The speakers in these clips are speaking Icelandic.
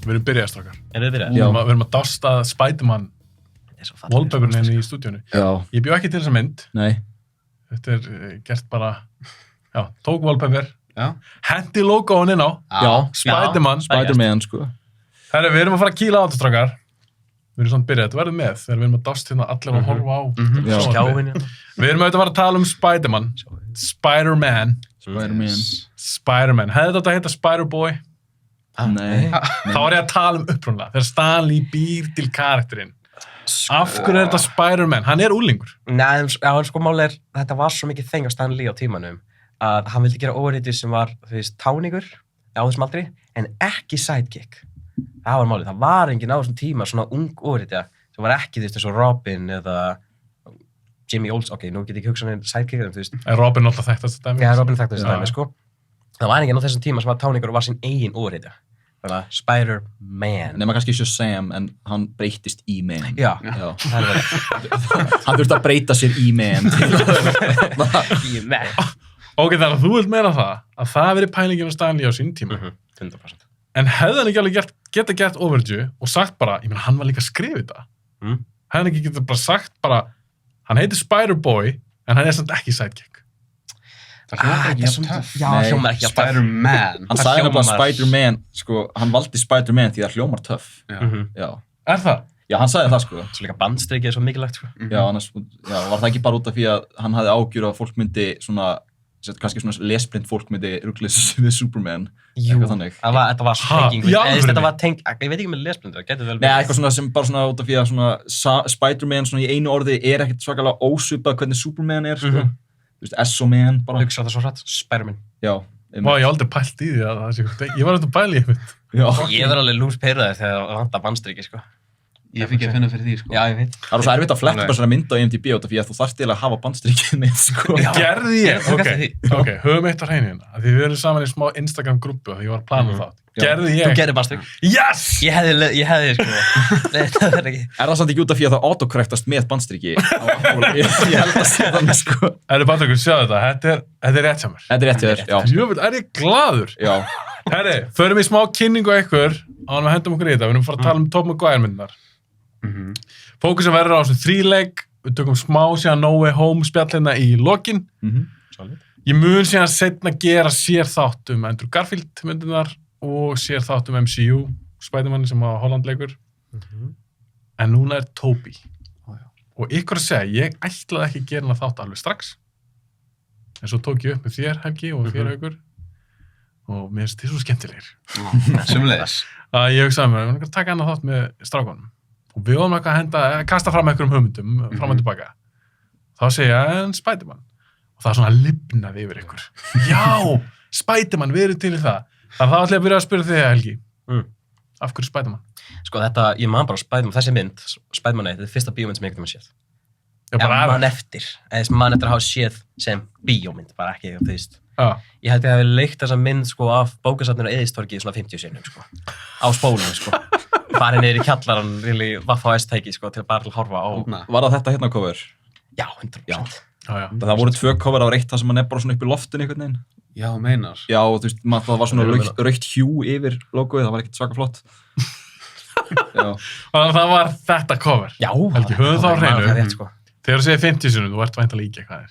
við erum byrjaðist okkar. Við erum að dásta Spider-Man wallpaperinn henni í stúdíunni. Ég bjó ekki til þessa mynd. Nei. Þetta gert bara, tók wallpaper, hendi logoðun inn á, Spider-Man, sko. Herri, við erum að fara að kýla á þetta, strákar. Við erum svona byrjað, þetta verður með, þegar við erum að dást hérna allir að horfa á. Skjáin. Við erum auðvitað að fara að tala um Spider-Man, Spider-Man. Hefði þetta að heita Spider-Boy? Nei. Þá var ég að tala um upprunlega, þegar Stan Lee býr til karakterinn. Af hverju þetta Spider-Man? Hann úlingur. Nei, sko máli þetta var svo mikið þeng á Stan Lee á tímanum að hann vildi gera óriðið sem var, táningur á þessum aldri, en ekki sidekick. Það var málið. Það var enginn á þessum tíma svona ung óriðja sem var ekki, eins og Robin eða Jimmy Olsen. Ok, nú get ég ekki hugsað um sidekick, Robin alltaf þekktast þetta dæmi. Já, Robin þekktast þetta dæmi, sko. Það var enginn á þessum tíma sem var táningur og var sín eigin óriðja. Þannig að Spider-Man. Nefna kannski Shazam, en hann breytist í Man. Já. Það verið. Hann þurfti að breyta sér í Man. Í Man. Ok, þannig að þú vilt meina það, að það verið pælingin á Stan Lee á sín tíma. 100%. En hefði hann ekki alveg geta gert overdue og sagt bara, ég meina, hann var líka að skrifa þetta. Hefði hann ekki geta bara sagt bara, hann heitir Spider-Boy, en hann samt ekki sidekick. Það hljómar ekki jafn töff. Já, hljómar ekki jafn töff. Spider-Man. Hann sagði nefnilega Spider-Man, sko, hann valdi Spider-Man því það hljómar töff. Já. Það? Já, hann sagði það, sko. Svo líka bandstrykið svo mikilvægt, sko. Já, annars, var það ekki bara út af því að hann hafði ágjur að fólk myndi svona, kannski svona lesblind fólk myndi ruglist við Superman. Jú, þetta var tenging. Þetta var tenging, ég veit ekki með lesblind, það getur vel verið. Nei, eitthvað svona sem bara svona út af því að svona Spider-Man svona í einu orði ekkert svakalega ósvipað hvernig Superman sko. Þú veist, S-O-Man bara. Hugsa það svo hratt, Spider-Man. Já. Ég var aldrei pælt í því að það sé eitthvað, ég var alltaf pæli í þetta. Ég var alveg lúspyrraður þegar það vantar bandstriki, sko. Ég fikk að finna fyrir því, sko. Já, ég veit. Það svo erfitt að fletta bara svona mynd á IMDb út af því að þú þarft eiginlega að hafa bandstrikið með, sko. Gerði ég? Ok, höfum eitt á hreinu hérna. Því við erum saman í smá Instagram-grúppu og því ég var að plana það. Gerði ég? Þú gerði bandstrik. Yes! Ég hefði, sko. Það verður ekki. Er það samt ekki út af því að það autokorrektast með bandstriki? Ég held að sé þannig, sko. Patrekur, sjáðu þetta. Þetta rétt hjá mér. Þetta rétt hjá þér, já. Jöfull, ég glaður? Já. Herri, förum í smá kynningu á ykkur áður en við hendum okkur í þetta. Við erum að fara að tala um Tobey Maguire myndirnar. Fókusin verður á þessum 3-leik. Við tökum smá síðan No Way Home spjallina í lokin. Ég mun síðan seinna gera sér þátt um Andrew Garfield myndirnar og sér þátt um MCU Spider-Man sem á Holland leikur. En núna Tobey. Og ykkur að segja, ég ætlaði ekki að gera hana þátt alveg strax. En svo tók ég upp með þér, Helgi, og þér, Haukur. Og mér finnst þið svo skemmtilegir. Sömuleiðis. Ég hugsaði mér, við erum að taka hana þátt með strákunum. Og við vorum eitthvað að kasta fram einhverjum hugmyndum, fram og tilbaka. Þá segja ég, en Spider-Man. Og það svona lifnaði yfir ykkur. Já, Spider-Man, við erum til í það. Þannig að það ætla ég að byrja að spyrja þig, Helgi. Af hverju Spider-Man? Sko þetta, ég man bara Spider-Man, þessi mynd, Spider-Man 1, þetta er fyrsta bíómynd sem ég ekkert séð. Man eftir, eða man eftir að hafa séð sem bíómynd, bara ekki, þú veist. Ég held ég að hafa leikt þessa mynd, sko, af bókasafninu Eiðistorgi svona 50 sinnum, sko. Á spólunum, sko. Farið niður í kjallarann, really, VHS-tæki, sko, til bara til að horfa á. Var það þetta hérna cover? Já, 100%. Það voru 2 cover á reitt það sem hann bara svona upp í loftinu einhvern veginn. Já, meinar. Já, þú veist, það var svona rautt hjú yfir logoið, það var ekkert svaka flott. Þannig að það var þetta cover. Já, Helgi, höfum þá hreinu. Sko. Þegar þú segir 50 sinnum, þú ert væntanlega ekki hvað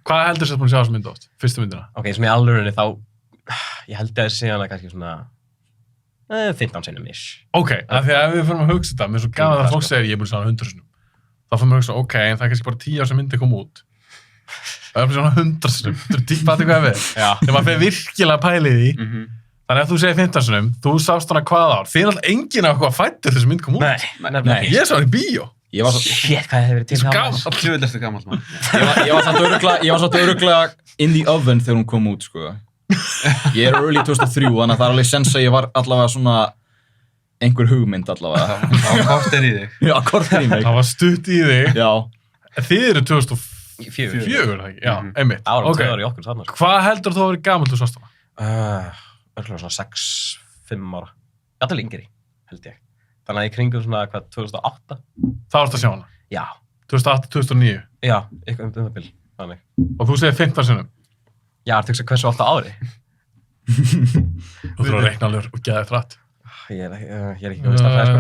Hvað heldur þú að sjá þessu mynd oft? Fyrstu myndina? Ok, sem í alvörunni þá, ég held að sé hana kannski svona 15 sinnum-ish. Ok, af því að ef við fyrir að hugsa þetta, mér er svo gaman að fólk segir ég er búin að sjá hana 100 sinnum. Þá fyrir að hugsa, ok, en það er kannski bara 10 ár sem myndi kom út. Það er bara svona 100 sinnum. Þú er tíkpati hvað við. Þegar maður fyrir virkilega pælið í. Þannig að ef þú segir 15 sinnum, þú sást hana hvað ár. Þið er alltaf enginn af hvað fættur þessi mynd kom út. Nei. Ég sá hana í bíó. Shit, hvað hefur verið til það? Hljóðið eftir gammal, mann. Ég var samt örugglega in the oven þegar hún kom út, sko. Ég er early 2003, þannig að það er alveg sens að ég var allavega svona einhver hugmynd allavega. Það var korter í þig. Já, korter í mig. Það var stutt í þig. Já. Þið eru 2004, það ekki? Já, einmitt. Ára og 2 ára í okkur, þarna. Hvað heldur þú að vera gamall þú sást hana? Örgulega svona 6-5 ára. Jafnvel yngri, held ég. Þannig að ég kringum svona, 2008. Það varst að sjá hana? Já. 2008, 2009? Já, eitthvað það bil, þannig. Og þú segir 15 sinnum? Já, það er hversu ofta ári. Þú þurfum Þú eru reiknalur og geðið þrætt. Ég er ekki komið starfæði, sko.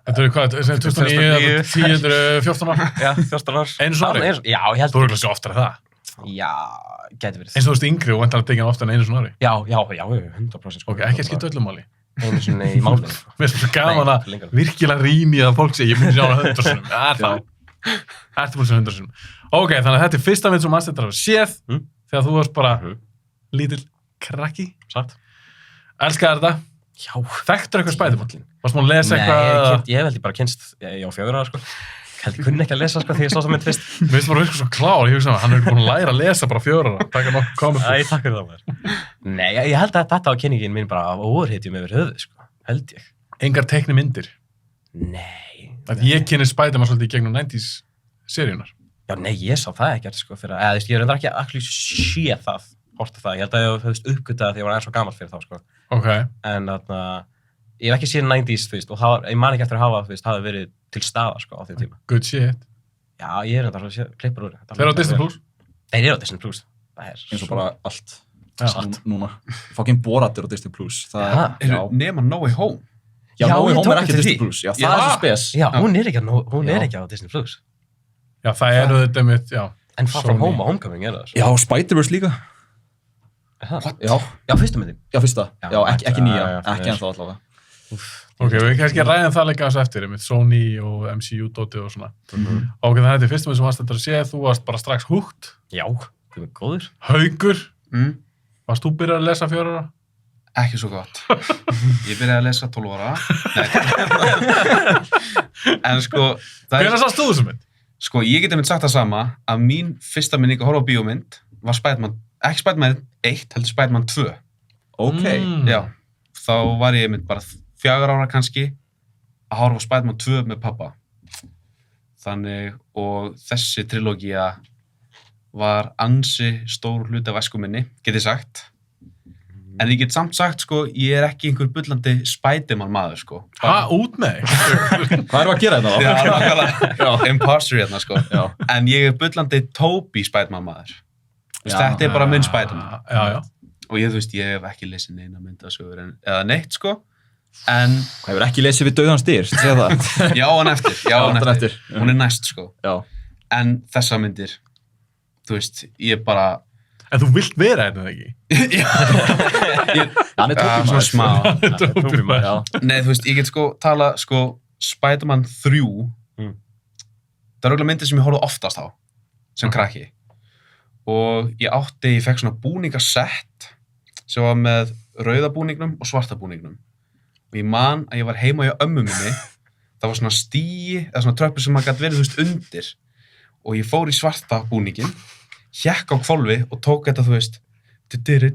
Þetta eru hvað, 2009, 14 ára? Já, 14 ár. Einu svona ári? Já, ég held. Þú eru ekki oftar að það? Já, gæti verið. Eins og þú veist yngri og vantar að tekja hann oftar en einu svona ári? Já, 100%. Ok, ekki að skipta öllum máli. Einu svona í mánuði. Mér finnst það gaman að virkilega rýni að fólk segja, ég myndi sjá hana 100 sinnum. Það er það. Ertu búin að sjá 100 sinnum. Ok, þannig að þetta er fyrsta mynd sem manst þetta að hafa séð þegar þú varst bara lítill krakki. Satt. Elskaði þetta? Já. Þekktur eitthvað Spider-Man? Varst maður að lesa eitthvað? Nei, ég held ég bara kynst, ég á 4 ára, sko. Ég held ég kunni ekki að lesa, sko, þegar ég sá það mynd fyrst. Mér finnst bara virka svo klár, ég hugsa hann er búin að læra að lesa bara 4 ára. Takk að nokkuð komið Æ, takk fyrir það, maður. Nei, ég held að þetta var kynningin mín bara af overhitjum yfir höfuð, sko. Held ég. Engar teikni myndir? Nei. Ég kynni Spider-Man svolítið í gegnum 90s seríunar. Já, nei, ég sá það ekkert, sko, fyrir að, ég reyndar ekki að sé það, horta það. Ég held að ég hef uppgötað því ég var eins og gamall fyrir þá, sko. Ok. En þarna, ég hef ekki séð 90s, þú veist, og það var, ég man ekki eftir að hafa, þú veist, hafi verið til staða, sko, á því tíma. Good shit. Já, ég reyndar að klippur úr. Þeir eru á Disney Plus? Þeir eru á Disney Plus. Það er eins og bara allt. Satt. Núna. Fucking Borat á Disney Plus. Nema No Way Home. Já, No Way ég Home tók er ekki eftir Disney því. Plus. Já, það er svo spes. Já, hún er ekki á Disney Plus. Já, það eru þetta mitt, já. En Far From Home og Homecoming er það, Já, Spider-Verse líka. Já, fyrstu myndin. já, fyrsta. Já, ekki nýja. já, Ekki ennþá allavega. Ok, við kannski ræðum það líka aðeins eftir, með Sony og MCU-dótið og svona. Ok, þannig að þetta er fyrsta mynd sem varst þetta að sé, þú varst bara strax hooked. Já, þú er góður. Haukur, varst þú byrjað að lesa 4 ára? Ekki svo gott. Ég byrjaði að lesa 12 ára. En sko... Hvernig sást þú þessum mynd? Sko, ég geti mynd sagt það sama, að mín fyrsta mynd að horfa á bíómynd var Spider-Man, ekki Spider-Man 1, heldur Spider-Man 2. Ok. Já, þá var ég mynd bara 4 ára kannski að horfa á Spider-Man 2 með pappa. Þannig, og þessi trilógía var ansi stór hluti af æsku minni, get ég sagt. En ég get samt sagt, sko, ég er ekki einhver bullandi Spider-Man maður, sko. Út með þig? Hvað erum við að gera þetta þá? Já, nákvæmlega. Imposter hérna, sko. Já. En ég er bullandi Tobey Spider-Man maður. Þetta er bara minn Spider-Man. Já. Og ég, þú veist, ég hef ekki lesið neina myndasögur eða neitt, sko. En... Hvað hefur ekki lesið við Dauðans dyr, segja það? Já, hann eftir. Hún er næst, sko. Já. En þessa myndir, þú veist, ég bara... En þú vilt vera þetta, ekki? Hann er Tobey svona smá. Tobey maður. Nei, þú veist, ég get sko tala, sko, Spider-Man 3, það er örugglega myndir sem ég horfði oftast á, sem krakki. Og ég fekk svona búningasett sem var með rauða búningnum og svarta búningnum. Og ég man að ég var heima hjá ömmu minni, það var svona stigi, eða svona tröppur sem maður gæti verið, þú veist, undir. Og ég fór í svarta búningin, hékk á hvolfi og tók þetta, þú veist, þannig,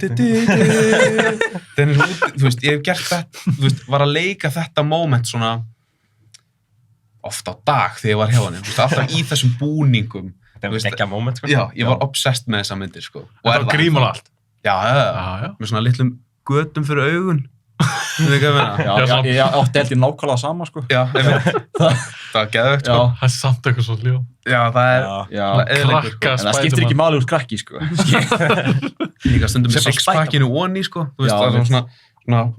þú veist, ég hef gert þetta, þú veist, var að leika þetta moment svona oft á dag þegar ég var hjá henni, þú veist, alltaf í þessum búningum. Það var ekki að moment, sko. Já, ég var obsessed með þessa myndir, sko. Það var grímul allt. Já, með svona litlum götum fyrir augun. Þú veit hvað ég meina? Ég átti held ég nákvæmlega sama, sko. Já, það var geðvegt, sko. Það er samt eitthvað svo hljó. Já, það er eðilegur, sko. Krakka En það skiptir ekki máli úr krakki, sko. Líka stundum með sixpackinu onni, sko. Þú veist, það er svona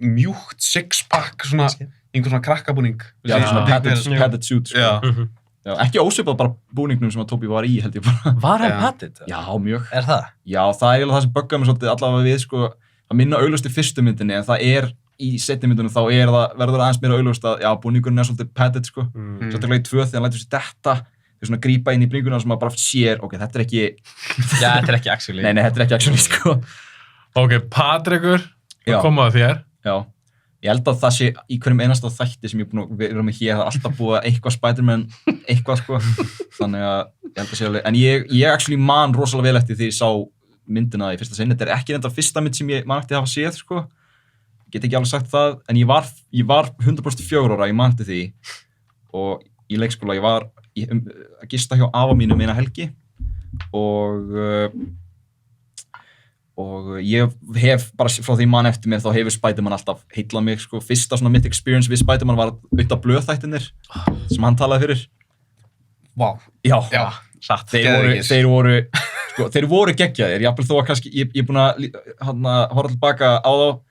mjúkt sixpack, svona einhver svona krakkabúning. Já, svona padded suit, sko. Já. Já, ekki ósvipað bara búningnum sem að Tobey var í, held ég bara. Var hann padded? Já, mjög. Er það? Já, það er eiginlega það sem buggaði mig svolítið allavega við, sko, að minna augljóst í fyrstu myndinni, en það er í seinni myndunum, þá verður aðeins meira augljóst að, já, búningurinn er svolítið padded, sko. Svolítið í 2 þegar hann lætur sér detta, þeir svona grípa inn í búninguna sem maður bara sér, ok, þetta er ekki... Já, þetta er ekki actually. Nei, þetta er ekki actually, sko. Ok, Patrikur, koma það þér. Já. Ég held að það sé í hverjum einasta þætti sem ég er búin að vera með hér, það er alltaf búið eitthvað Spider-Man, eitthvað, sko. Þannig að ég held að sé alveg, en ég actually man rosalega vel eftir því ég sá myndina í fyrsta sinn. Þetta er ekki reynda fyrsta mynd sem ég man eftir að hafa séð, sko. Ég get ekki alveg sagt það, en ég var 100% 4 ára, ég man eftir því. Og í leikskóla, ég var að gista hjá afa mínum eina helgi og ég hef bara frá því mann eftir mér þá hefur Spider-Man alltaf heitlað mig, sko. Fyrsta svona mitt experience við Spider-Man var auðvitað blöðþættirnir sem hann talaði fyrir. Vá. Já. Satt. Þeir voru geggjaðir, jafnvel þó að kannski ég er búin að horfa tilbaka á þá.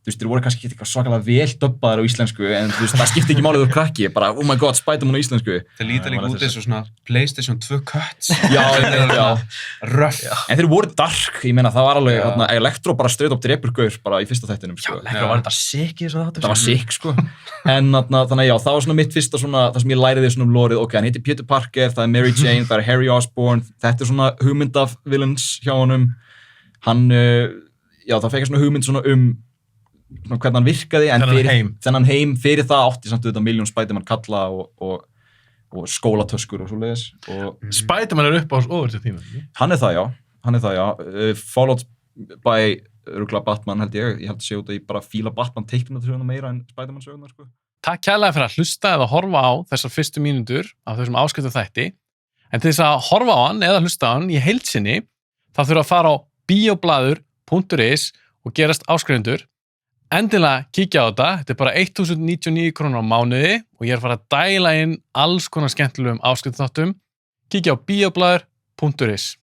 þú veist, þeir voru kannski ekki eitthvað svakalega vel dubbaðar á íslensku, en þú veist, það skipti ekki málið úr krakki, bara, oh my god, Spider-Man á íslensku. Þeir líta líka út eins og svona PlayStation 2 cuts. Já. Röff. En þeir voru dark, ég meina, það var alveg, Electro bara straight up drepur gaur bara í fyrsta þættinum, sko. Já, Electro var þetta sick í þessu þáttum. Það var sick, sko. En þannig já, það var svona mitt fyrsta svona, það sem ég læriði svona lórið, ok, hann heitir Peter Parker, það Mary Jane, það Harry Osborn, þetta svona hugmynd af villains hjá honum. Hann, já, það fekk svona hugmynd svona svona hvernig hann virkaði, en þennan heim fyrir það átti samt auðvitað miljón Spider-Man kalla og skólatöskur og svoleiðis. Spider-Man upp á óvertu tíma. Hann er það, já. Followed by rúglega Batman, held ég held að sé út að ég bara fíla Batman teiknumsöguna meira en Spider-Man söguna, sko. Takk kærlega fyrir að hlusta eða horfa á þessar fyrstu mínútur af þessum áskiptum þætti, en til þess að horfa á hann eða hlusta á hann í heild sinni, þá þurfa að fara á bioblaður.is og gerast áskrifundur. Endilega kíkja á þetta er bara 1.099 krónur á mánuði og ég að fara að dæla inn alls konar skemmtilegum áskiptum þáttum. Kíkja á bioblaður.is.